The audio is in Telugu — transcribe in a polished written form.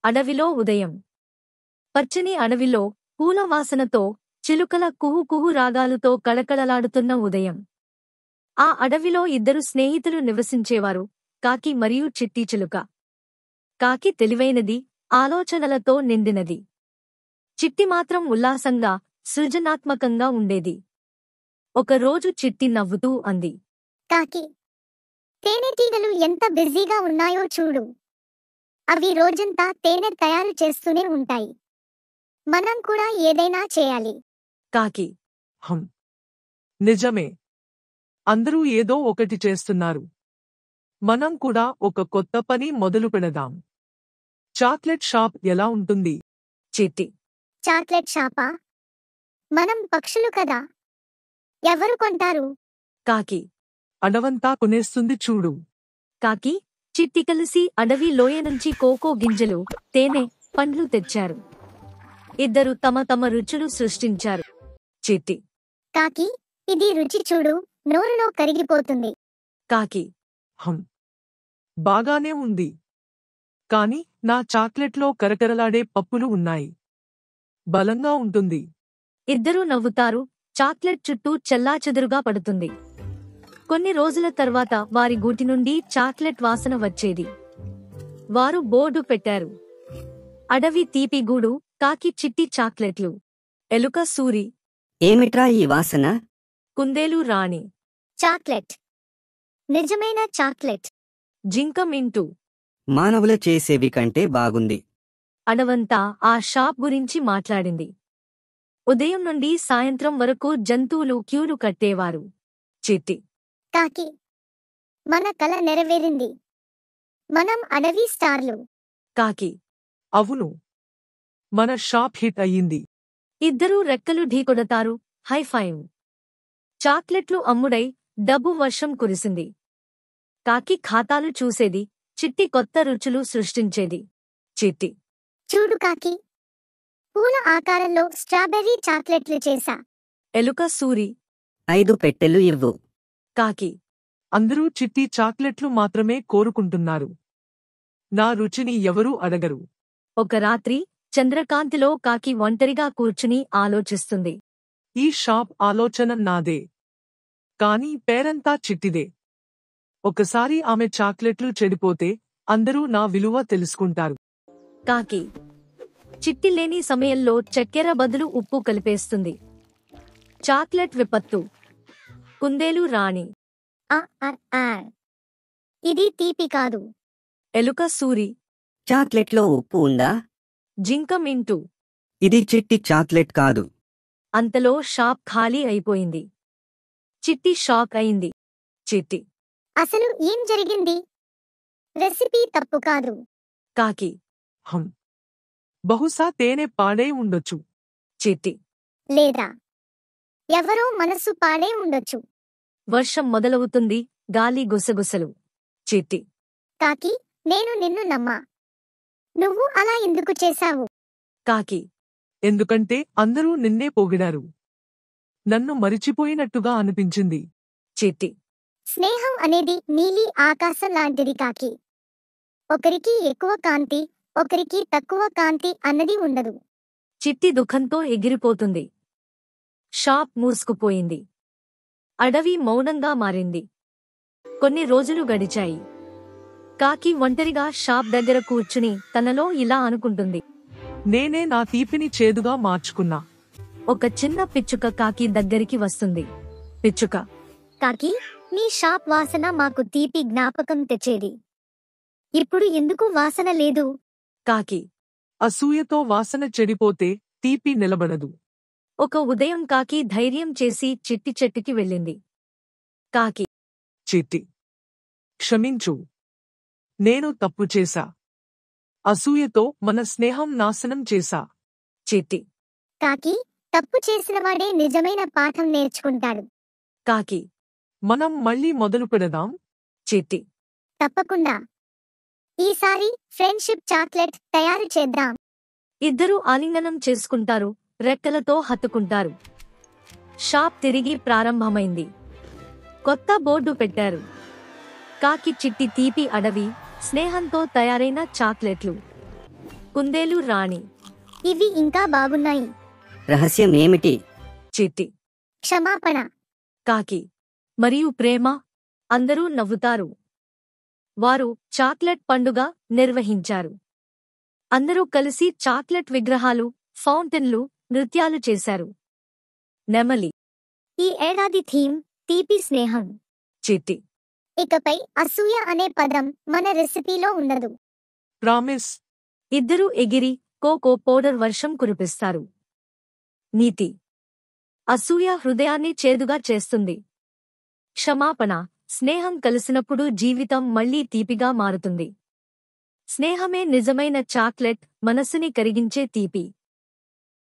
అడవిలో ఉదయం. పచ్చని అడవిలో పూల వాసనతో, చిలుకల కుహు కుహు రాగాలుతో కళకళలాడుతున్న ఉదయం. ఆ అడవిలో ఇద్దరు స్నేహితులు నివసించేవారు, కాకి మరియు చిట్టి చిలుక. కాకి తెలివైనది, ఆలోచనలతో నిండినది. చిట్టి మాత్రం ఉల్లాసంగా, సృజనాత్మకంగా ఉండేది. ఒకరోజు చిట్టి నవ్వుతూ అంది. కాకి, తేనెటీగలు ఎంత బిజీగా ఉన్నాయో చూడు. అవి రోజంతా తేనె తయారు చేస్తూనే ఉంటాయి. మనం కూడా ఏదైనా చేయాలి. కాకి. హం. నిజమే. అందరూ ఏదో ఒకటి చేస్తున్నారు. మనం కూడా ఒక కొత్త పని మొదలు పెడదాం. చాక్లెట్ షాప్ ఎలా ఉంటుంది? చిట్టి. చాక్లెట్ షాపా? మనం పక్షులు కదా, ఎవరు కొంటారు? కాకి. అడవంతా కొనేస్తుంది చూడు. కాకి, చిట్టి కలిసి అడవి లోయ నుంచి కోకో గింజలు, తేనె, పండ్లు తెచ్చారు. ఇద్దరు తమ తమ రుచులు సృష్టించారు. చిట్టి. కాకి, ఇది రుచి చూడు, నోరులో కరిగిపోతుంది. కాకి. హం. బాగానే ఉంది. కాని నా చాక్లెట్లో కరకరలాడే పప్పులు ఉన్నాయి. బలంగా ఉంటుంది. ఇద్దరూ నవ్వుతారు. చాక్లెట్ చుట్టూ చెల్లాచెదురుగా పడుతుంది. కొన్ని రోజుల తర్వాత వారి గూటి నుండి చాక్లెట్ వాసన వచ్చేది. వారు బోర్డు పెట్టారు. అడవి తీపి గూడు, కాకి చిట్టి చాక్లెట్లు. ఎలుక సూరి. ఏమిట్రా ఈ వాసన? కుందేలు రాణి. చాక్లెట్, నిజమైన చాక్లెట్. జింక మింటూ. మానవులు చేసేవి కంటే బాగుంది. అడవంతా ఆ షాప్ గురించి మాట్లాడింది. ఉదయం నుండి సాయంత్రం వరకు జంతువులు క్యూలు కట్టేవారు. చిట్టి. కాకి, మన కల నెరవేరింది. మనం అడవి స్టార్లు. కాకి. అవును. మన షాప్ హిట్ అయ్యింది. ఇద్దరూ రెక్కలు ఢీకొడతారు. హైఫైవ్. చాక్లెట్లు అమ్ముడై డబ్బు వర్షం కురిసింది. కాకి ఖాతాలు చూసేది, చిట్టి కొత్త రుచులు సృష్టించేది. చిట్టి. చూడు కాకి, పూల ఆకారంలో స్ట్రాబెర్రీ చాక్లెట్లు చేశా. ఎలుక సూరి. 5 పెట్టెలు ఇవ్వు. కాకి. అందరూ చిట్టి చాక్లెట్లు మాత్రమే కోరుకుంటున్నారు. నా రుచిని ఎవరూ అడగరు. ఒక రాత్రి చంద్రకాంతిలో కాకి ఒంటరిగా కూర్చుని ఆలోచిస్తుంది. ఈ షాప్ ఆలోచన నాదే. కానీ పేరంతా చిట్టిదే. ఒకసారి ఆమె చాక్లెట్లు చెడిపోతే అందరూ నా విలువ తెలుసుకుంటారు. కాకి. చిట్టి లేని సమయంలో చక్కెర బదులు ఉప్పు కలిపేస్తుంది. చాక్లెట్ విపత్తు. కుందేలు రాణి. ఆ ఆ, ఆ. ఇది తీపి కాదు. ఎలుక సూరి. చాక్లెట్లో ఉప్పు ఉందా? జింక మింటూ. ఇది చిట్టి చాక్లెట్ కాదు. అంతలో షాప్ ఖాళీ అయిపోయింది. చిట్టి షాక్ అయింది. చిట్టి. అసలు ఏం జరిగింది? రెసిపీ తప్పు కాదు. కాకి. హం. బహుశా తేనె పాడై ఉండొచ్చు. చిట్టి. లేదా ఎవరో మనసు పాడే ఉండొచ్చు. వర్షం మొదలవుతుంది. గాలి గుసగుసలు. చిట్టి. కాకి, నేను నిన్ను నమ్మా. నువ్వు అలా ఎందుకు చేశావు? కాకి. ఎందుకంటే అందరూ నిన్నే పొగిడారు. నన్ను మరిచిపోయినట్టుగా అనిపించింది. చిట్టి. స్నేహం అనేది నీలి ఆకాశం లాంటిది కాకి. ఒకరికి ఎక్కువ కాంతి, ఒకరికి తక్కువ కాంతి అన్నది ఉండదు. చిట్టి దుఃఖంతో ఎగిరిపోతుంది. షాప్ మూసుకుపోయింది. అడవి మౌనంగా మారింది. కొన్ని రోజులు గడిచాయి. కాకి ఒంటరిగా షాప్ దగ్గర కూర్చుని తనలో ఇలా అనుకుంటుంది. నేనే నా తీపిని చేదుగా మార్చుకున్నా. ఒక చిన్న పిచ్చుక కాకి దగ్గరికి వస్తుంది. పిచ్చుక. కాకి, నీ షాప్ వాసన మాకు తీపి జ్ఞాపకం తెచ్చేది. ఇప్పుడు ఎందుకు వాసన లేదు? కాకి. అసూయతో వాసన చెడిపోతే తీపి నిలబడదు. ఒక ఉదయం కాకి ధైర్యం చేసి చిట్టి చెట్టుకి వెళ్ళింది. కాకి. చిట్టి. క్షమించు. నేను తప్పు చేశా. అసూయతో మన స్నేహం నాశనం చేశా. చిట్టి. కాకి, తప్పు చేసినవాడే నిజమైన పాఠం నేర్చుకుంటాడు. కాకి. మనం మళ్ళీ మొదలు పెడదాం. చిట్టి. తప్పకుండా. ఈసారి ఫ్రెండ్షిప్ చాక్లెట్ తయారు చేద్దాం. ఇద్దరూ ఆలింగనం చేసుకుంటారు, రెక్కలతో హత్తుకుంటారు. షాప్ తిరిగి ప్రారంభమైంది. కొత్త బోర్డు పెట్టారు. కాకి చిట్టి తీపి అడవి, స్నేహంతో తయారైన చాక్లెట్లు. కుందేలు రాణి. ఇవి ఇంకా బాగున్నాయి. రహస్యం ఏమిటి? చిట్టి. క్షమాపణ. కాకి. మరియు ప్రేమ. అందరూ నవ్వుతారు. వారు చాక్లెట్ పండుగ నిర్వహించారు. అందరూ కలిసి చాక్లెట్ విగ్రహాలు, ఫౌంటైన్లు, నృత్యాలు చేశారు. నెమలి. ఈ ఏడాది థీమ్ తీపి స్నేహం. చిట్టి. ఇకపై అసూయ అనే పదం మన రెసిపీలో ఉండదు. ప్రామిస్. ఇద్దరూ ఎగిరి కోకో పౌడర్ వర్షం కురిపిస్తారు. నీతి. అసూయ హృదయాన్ని చేదుగా చేస్తుంది. క్షమాపణ. స్నేహం కలిసినప్పుడు జీవితం మళ్లీ తీపిగా మారుతుంది. స్నేహమే నిజమైన చాక్లెట్, మనసుని కరిగించే తీపి.